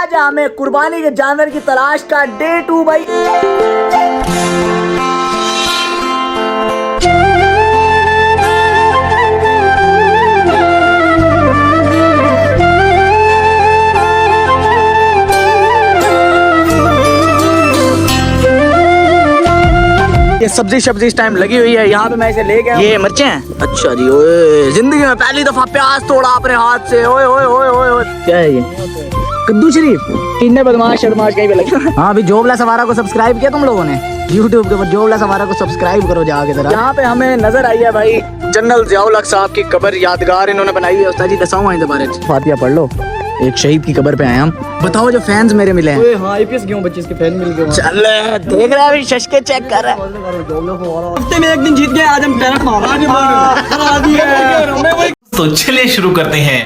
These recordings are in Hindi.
आज हमें कुर्बानी के जानवर की तलाश का डे 2 भाई। ये सब्जी इस टाइम लगी हुई है यहाँ पे, मैं इसे ले गया। ये मिर्चें हैं? अच्छा जी। ओए जिंदगी में पहली दफा प्याज तोड़ा अपने हाथ से। ओए ओए ओए ओए ओए क्या है ये? कद्दू शरीफ। किन्ने बदमाश शर्माश कहीं पे लगे। हाँ अभी जोबला सवारा को सब्सक्राइब किया तुम लोगों ने YouTube के ऊपर? जोबला सवारा को सब्सक्राइब करो जाके जरा। यहाँ पे हमें नजर आई है भाई जनरल जियाउल हक साहब की कब्र, यादगार इन्होंने बनाई है। उस्ताद जी दसाऊं आई दोबारा फातिहा पढ़ लो। एक शहीद की कब्र पे आए हम। बताओ जो फैंस मेरे मिले हैं। हाँ आईपीएस क्यों बच्चे इसके फैन मिल गए। चल देख रहा है अभी शशके चेक कर रहा है। हफ्ते में एक दिन जीत गए, आज हम टैलेंट मारा दिए। तो चलिए शुरू करते हैं।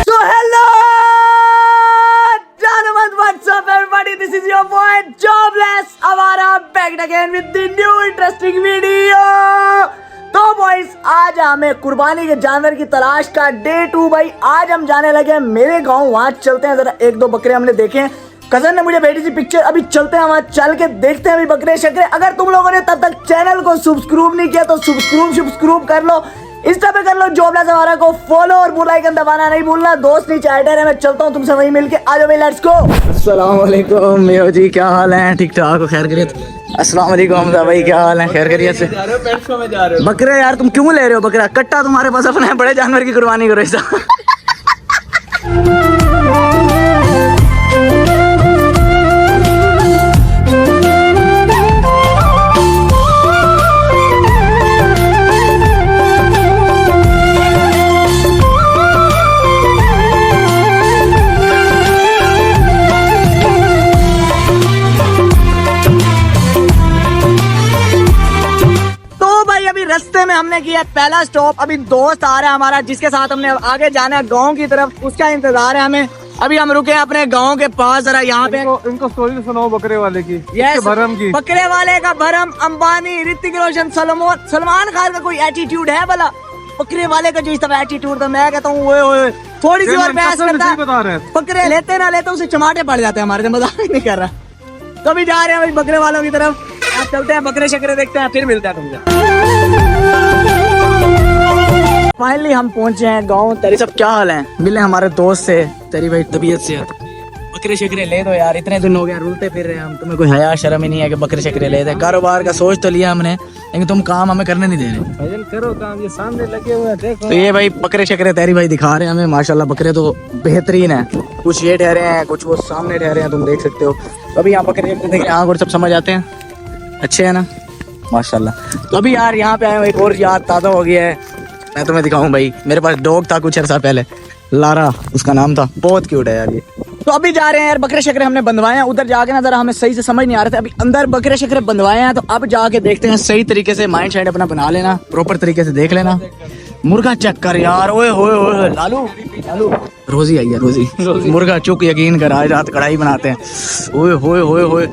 So hello gentlemen, what's up everybody, this is your boy Jobless Awara back again with the new interesting video। तो बॉयज आज हमें कुर्बानी के जानवर की तलाश का डे 2 भाई। आज हम जाने लगे हैं मेरे गांव, वहां चलते हैं। जरा एक दो बकरे हमने देखे हैं, कजन ने मुझे भेजी थी पिक्चर। अभी चलते हैं वहां, चल के देखते हैं अभी बकरे शकरे। अगर तुम लोगों ने तब तक चैनल को सब्सक्राइब नहीं किया तो सब्सक्राइब कर लो, इंस्टा पे कर लो जोबलेस अवारा को फॉलो और बेल आइकन दबाना नहीं भूलना। दोस्त नीचे एडर है, मैं चलता हूँ तुमसे वहीं मिलके। आ जाओ भाई, लेट्स गो। अस्सलाम वालेकुम मेयो जी, क्या हाल है? ठीक ठाक हो? खैर करियत? अस्सलाम वालेकुम हमजा भाई, क्या हाल है? खैर करियत से? बकरे यार तुम क्यों ले रहे हो बकरा? कट्टा तुम्हारे पास अपना है, बड़े जानवर की कुर्बानी करो ऐसा। रास्ते में हमने किया पहला स्टॉप। अभी दोस्त आ रहा है हमारा जिसके साथ हमने आगे जाना है गांव की तरफ, उसका इंतजार है हमें। अभी हम रुके हैं अपने गांव के पास। जरा यहाँ पे इनको स्टोरी सुनाओ बकरे वाले की। यस, भरम की। बकरे वाले का भरम, अंबानी, ऋतिक रोशन, सलमान खान का कोई एटीट्यूड है भला? बकरे वाले का जो इस तरह एटीट्यूड था, मैं कहता हूँ थोड़ी सी और बहस करता है। बकरे लेते ना लेते उसे चमाटे पड़ जाते हैं हमारे से, मजाक नहीं कर रहा। तो अभी जा रहे हैं भाई बकरे वालों की तरफ। आप चलते हैं बकरे शकरे देखते हैं, फिर मिलते हैं तुमसे। फाइनली हम पहुंचे हैं गांव। तेरी सब क्या हाल है? मिले हमारे दोस्त से। तेरी भाई तबीयत से बकरे शकरे ले दो यार, इतने दिन हो गया रुलते फिर रहे हम। तुम्हें कोई हया शर्म ही नहीं है कि बकरे शकरे ले दे? कारोबार का सोच तो लिया हमने, लेकिन तुम काम हमें करने नहीं दे रहे। भजन करो काम, ये सामने लगे हुए हैं देखो। तो ये भाई बकरे शकरे तेरी भाई दिखा रहे हैं हमें। माशाल्लाह बकरे तो बेहतरीन है। कुछ ये ठहरे हैं, कुछ वो सामने ठहरे हैं, तुम देख सकते हो। तो अभी यहाँ बकरे देख आँख और सब समझ आते हैं, अच्छे है ना माशाल्लाह। तो अभी यार यहाँ पे आए, एक और याद ताज़ा हो गया है। मैं तुम्हें दिखाऊं भाई, मेरे पास डॉग था कुछ अर्सा पहले, लारा उसका नाम था, बहुत क्यूट है यार ये। तो अभी जा रहे हैं यार, बकरे शकरे हमने बंधवाए हैं। उधर जाके ना जरा हमें सही से समझ नहीं आ रहा था। अभी अंदर बकरे शकरे बंधवाए हैं, तो अब जाके देखते हैं। सही तरीके से माइंड साइड अपना बना लेना, प्रॉपर तरीके से देख लेना। मुर्गा चेक कर यार, ओए होए लालू रोजी आई है, रोजी मुर्गा चुक यकीन कर, आज रात कढ़ाई बनाते हैं। ओए होए होए होए,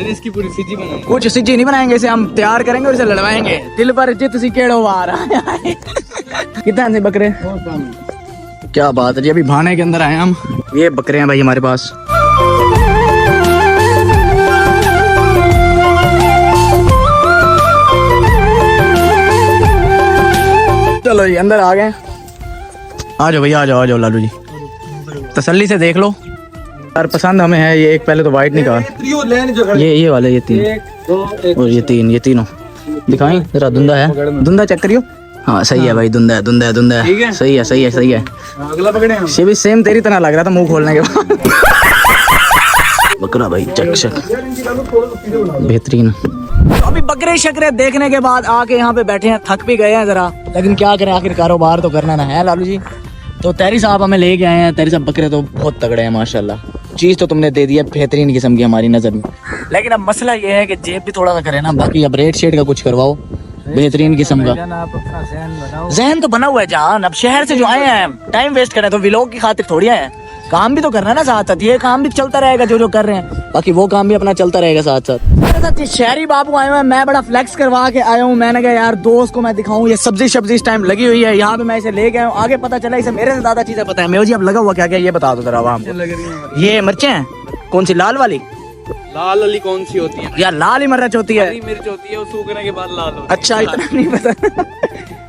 इसकी पूरी सिजी बनाएंगे। कुछ सिजी नहीं बनाएंगे, इसे हम तैयार करेंगे और इसे लड़वाएंगे। दिल पर जित सी केड़ो आ रहा है। कितना से बकरे? क्या बात है जी। अभी भाने के अंदर आए हम। ये बकरे हैं भाई हमारे पास। चलो जी अंदर आ गए। आ जाओ भैया, आ जाओ लालू जी, तसल्ली से देख लो यार। पसंद हमें है ये। एक पहले तो वाइट निकाल, ये वाले, ये तीन और ये तीन, ये तीनों दिखाएं जरा। धुंधा है, धुंधा चेक करियो। हाँ सही है भाई, धुंधा है, सही है सही है सही है। अगला पकड़े हम। ये भी सेम तेरी तरह लग रहा था मुंह खोलने के बाद। बकरा भाई चक बेहतरीन। तो अभी बकरे शकरे देखने के बाद आके यहाँ पे बैठे हैं, थक भी गए हैं जरा, लेकिन क्या करें, आखिर कारोबार तो करना ना है लालू जी। तो तेरी साहब हमें लेके आए हैं। तेरी साहब बकरे तो बहुत तगड़े हैं माशाल्लाह। चीज तो तुमने दे दी है बेहतरीन किस्म की हमारी नजर में, लेकिन अब मसला ये है कि जेब भी थोड़ा सा करे ना। बाकी अब रेट शेड का कुछ करवाओ बेहतरीन किस्म का। जहन तो बना हुआ है जान। अब शहर से जो आए हैं, टाइम वेस्ट करें तो व्लॉग की खातिर थोड़ी आए हैं। काम भी तो करना है ना साथ साथ, ये काम भी चलता रहेगा जो जो कर रहे हैं, बाकी वो काम भी अपना चलता रहेगा साथ साथ। मेरे साथ ये शहरी बाबू आए हुए हैं, मैं बड़ा फ्लेक्स करवा के आया हूँ। मैंने कहा यार दोस्त को मैं दिखाऊं, ये सब्जी इस टाइम लगी हुई है यहाँ पे, मैं इसे ले गया हूँ। आगे पता चला इसे मेरे से ज्यादा चीजें पता है। मेरे जी अब लगा हुआ क्या क्या ये बता दो जरा वहाँ। ये मिर्चें हैं, कौन सी लाल वाली? लाल वाली कौन सी होती है? यार लाल ही मिर्च होती है। हरी मिर्च होती है, वो सूखने के बाद लाल होती है। अच्छा इतना नहीं पता।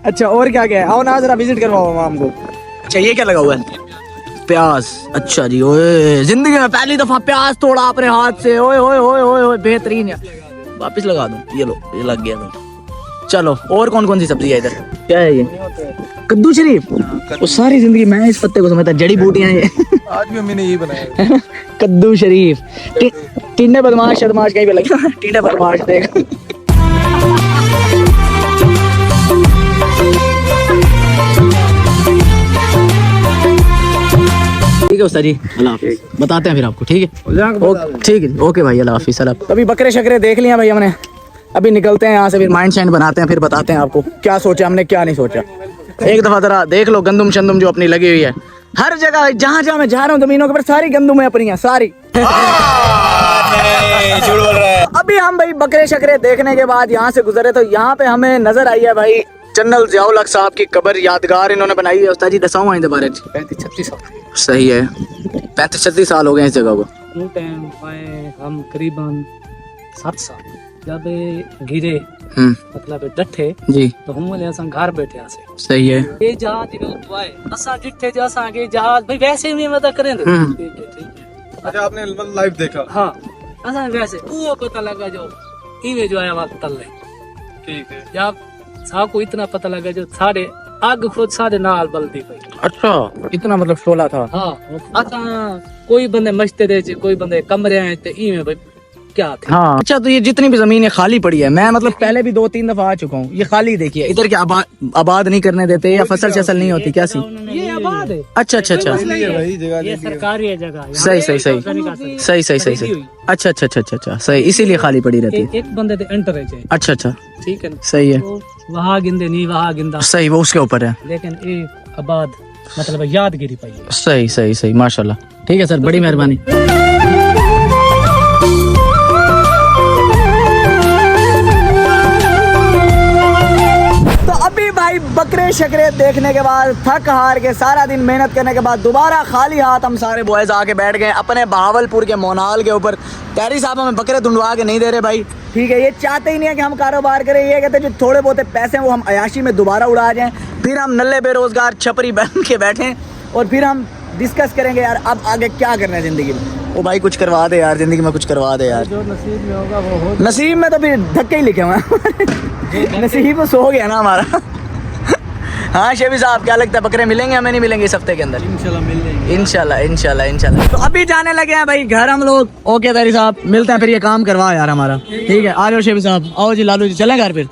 अच्छा और क्या क्या है, आओ ना जरा विजिट करवाओ हमको। अच्छा ये क्या लगा हुआ है? प्याज। अच्छा जी, ओए जिंदगी में पहली दफा प्याज तोड़ा अपने हाथ से, ओए ओए ओए ओए ओए बेहतरीन है। वापिस लगा दूं, ये लो ये लग गया भाई। चलो और कौन कौन सी सब्जी है इधर? क्या है ये? कद्दू शरीफ। वो सारी जिंदगी मैं इस पत्ते को समझता जड़ी बूटियां ये। आज भी मम्मी ने यही बनाया। कद्दू शरीफ। टिंडे बदमाश शदमाश कहीं पे लगा, टिंडे बदमाश देख। ठीक है उस्ताद जी, अल्लाह हाफिज। बताते हैं फिर आपको, ठीक है? ठीक है ओके भाई, अल्लाह हाफिज। सलाम। अभी बकरे शकरे देख लिया भाई हमने, अभी निकलते हैं यहाँ से, फिर माइंड शाइंड बनाते हैं, फिर बताते हैं आपको क्या सोचा हमने क्या नहीं सोचा। एक दफा जरा देख लो गंदुम शंदुम जो अपनी लगी हुई है हर जगह, जहाँ जहाँ मैं जा रहा हूँ जमीनों के ऊपर सारी गंदुम है अपनी है सारी। अभी हम भाई बकरे शकरे देखने के बाद यहाँ से गुजरे तो यहाँ पे हमें नजर आई है भाई जनरल ज़ियाउल हक साहब की कब्र, यादगार इन्होंने बनाई है। उस्ताद जी दसाऊं आइंदे बारे 35-36 साल। सही है, 35-36 साल हो गए इस जगह को। हम करीबन 7 साल जब गिरे मतलब डठे जी तो हम घर बैठे आसे। सही है। ये जहाज असा डिठे जो असा के जहाज भाई वैसे भी मदद करें। अच्छा आपने लाइव देखा? हाँ असा वैसे वो पता लगा जो इवे जो आया वक्त तल। ठीक है। जब साहब को इतना पता लगा जो साढ़े आग खुद साढ़े नाल बलती पई। अच्छा इतना मतलब शोला था। हाँ असा कोई बंदे मचते रहे, कोई बंदे कमरे आए थे इवे भाई क्या थे। हाँ अच्छा, तो ये जितनी भी जमीन है खाली पड़ी है, मैं मतलब पहले भी 2-3 दफा आ चुका हूँ, ये खाली देखिए। इधर क्या आबाद नहीं करने देते या फसल शसल नहीं होती क्या सी? ये आबाद है। अच्छा अच्छा अच्छा, ये सरकारी है जगह। सही सही सही सही सही सही सही। अच्छा अच्छा अच्छा अच्छा सही, इसीलिए खाली पड़ी रहती है। एक बंदे दे एंटर है। अच्छा अच्छा ठीक है ना, सही है। वहाँ गिंदे नहीं वहाँ गिंदा सही, वो उसके ऊपर है। लेकिन ये आबाद मतलब यादगिरी पाई है। सही सही सही, माशाल्लाह। ठीक है सर, बड़ी मेहरबानी। अभी भाई बकरे शकरे देखने के बाद थक हार के सारा दिन मेहनत करने के बाद दोबारा खाली हाथ हम सारे बॉयज आके बैठ गए अपने बहावलपुर के मोनाल के ऊपर। तैरी साहब हमें बकरे ढूंढवा के नहीं दे रहे भाई, ठीक है? ये चाहते ही नहीं है कि हम कारोबार करें, ये कहते हैं जो थोड़े बहुत पैसे हैं वो हम अयाशी में दोबारा उड़ा जाएं, फिर हम नल्ले बेरोजगार छपरी बन के बैठें और फिर हम डिस्कस करेंगे यार अब आगे क्या करना है जिंदगी में। ओ भाई कुछ करवा दे यार, जिंदगी में कुछ करवा दे यार। जो नसीब में होगा वो हो। नसीब में तो फिर धक्के ही लिखे हुए हैं। नसीब तो सो गया ना हमारा। हाँ शेबी साहब क्या लगता है बकरे मिलेंगे हमें नहीं मिलेंगे इस हफ्ते के अंदर? इंशाल्लाह मिल जाएंगे। इंशाल्लाह इंशाल्लाह इंशाल्लाह। तो अभी जाने लगे हैं भाई घर हम लोग। ओके तैरी साहब मिलते हैं फिर, ये काम करवा यार हमारा। ठीक है आ जाओ शेबी साहब, आओ जी लालू जी चलें घर फिर।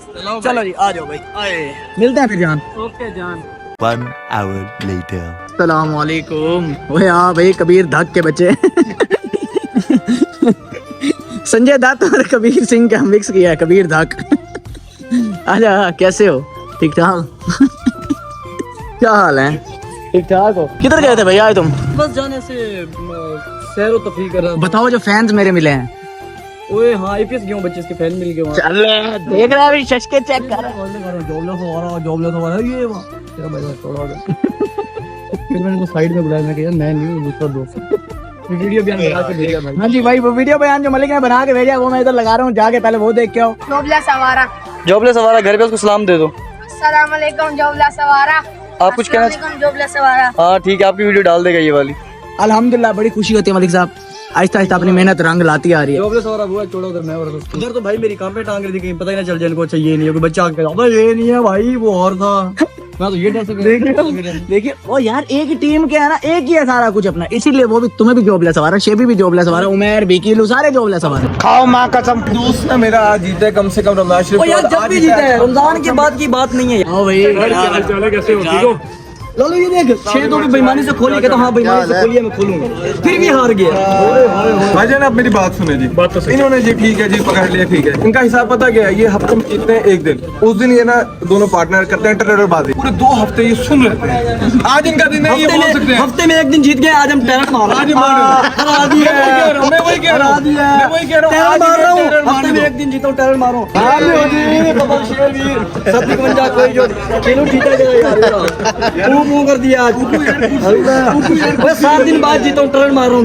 चलो जी आ जाओ भाई, आए मिलते हैं फिर जान। ओके जान। 1 hour later. अस्सलाम वालेकुम। ओए हाँ भाई कबीर धक के बच्चे। संजय दत्त और कबीर सिंह का मिक्स किया है, कबीर धक। आजा कैसे हो? ठीक ठाक। क्या हाल है? ठीक ठाक हो? किधर गए थे भैया तुम? बस जाने से सैर व तफरीह कर रहा था। बताओ जो फैंस मेरे मिले हैं। ओए हाँ आईपीएस क्यों बच्चे इसके फैन मिल गए वहाँ। चल देख रहा है अभी शशके चेक कर रहा है। जॉबलेस हो रहा है ये वहाँ तेरा भाई छोड़ा हो गया। फिर मैंने को साइड में बुलाया, मैं कहा मैं नहीं हूँ दूसरा दोस्त। वीडियो बयान बना के भेजा भाई। हाँ जी भाई वो वीडियो बयान जो मलिक ने बना के भेजा वो मैं इधर लगा रहा हूँ, जाके पहले वो देख के आओ। जोबला सवारा। जॉबलेस हमारा घर पे उसको सलाम दे दो। अस्सलाम वालेकुम जोबला सवारा। आप कुछ कहना? जोबला सवारा। हाँ ठीक है, आपकी वीडियो डाल देगा ये वाली। अल्हम्दुलिल्लाह बड़ी खुशी होती है मलिक साहब, आहिस्ता आहिस्ता अपनी मेहनत रंग लाती आ रही है। जॉबलेस हमारा हुआ छोड़ो उधर, मैं और उधर तो भाई मेरी काम पे टांग रही थी, कहीं पता ही ना चल जाए इनको। अच्छा ये नहीं है कोई बच्चा आके कहता ये नहीं है भाई वो और था। मैं तो ये डर से देखिए ओ यार एक ही टीम के है ना, एक ही है सारा कुछ अपना, इसीलिए वो भी तुम्हें भी जॉबलेस सवारा, शेबी भी जॉबलेस सवारा, उमर बीकीलू सारे जॉबलेस सवारा। खाओ माँ कसम दोस्त है मेरा आज जीता है कम से कम रमजान शरीफ। ओ यार जब भी जीता है, रमजान के बाद की बात नहीं है। ओ भाई कैसे हो? ठीक हो? लालू ये देख 6 तो भी बेईमानी से खोली, कहता हाँ बेईमानी से खोली है, मैं खोलूंगा, फिर भी हार गया। भाईजान आप मेरी बात सुने जी, बात तो इन्होंने जी ठीक है जी पकड़ लिया, ठीक है, इनका हिसाब पता क्या है, ये हफ्ते में जीतते हैं एक दिन, उस दिन ये ना दोनों पार्टनर करते हैं टेररबाजी, पूरे 2 हफ्ते ये सुन लेते हैं। आज इनका दिन है, ये बोल सकते हैं हफ्ते में एक दिन जीत गए, आज हम टेरर मार रहे हैं। हरा दिया, मैं वही कह रहा हूँ, मैं वही कह रहा हूँ, टेरर मार रहा हूँ, टेरर मार हफ्ते में दो। एक दिन जीता हूँ, टेरर मारो। सब बन जा कोई जो खेलो ठीक है यार, मुंह कर दिया आज। मैं 7 दिन बाद जीता हूँ, टेरर मार रहा हूँ।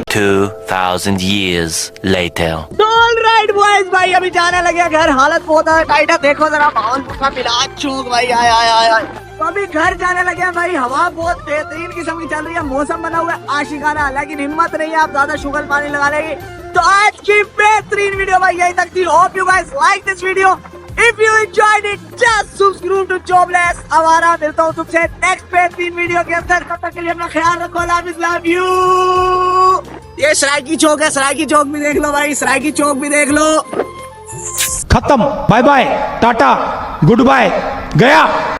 2,000 years later. ऑलराइट बॉयज, भाई अभी जाने लगे घर, हालत बहुत टाइट है, देखो जरा माहौल पूरा मिलाद चौक भाई, आय आय आय आय। तो अभी घर जाने लगे हैं भाई, हवा बहुत बेहतरीन किस्म की चल रही है, मौसम बना हुआ है आशिकाना, लेकिन हिम्मत नहीं है आप ज्यादा शुगर पानी लगा लेंगे। तो आज की बेहतरीन वीडियो भाई यही तक थी। Hope you guys like this video, if you enjoyed it just subscribe to jobless Awara. मिलता हूँ तुमसे नेक्स्ट बेहतरीन वीडियो के अंदर, तब तक के लिए अपना ख्याल रखो, लव यू। ये सरायकी चौक है, सरायकी चौक भी देख लो भाई, सरायकी चौक भी देख लो। खत्म, bye bye, tata, good bye, गया।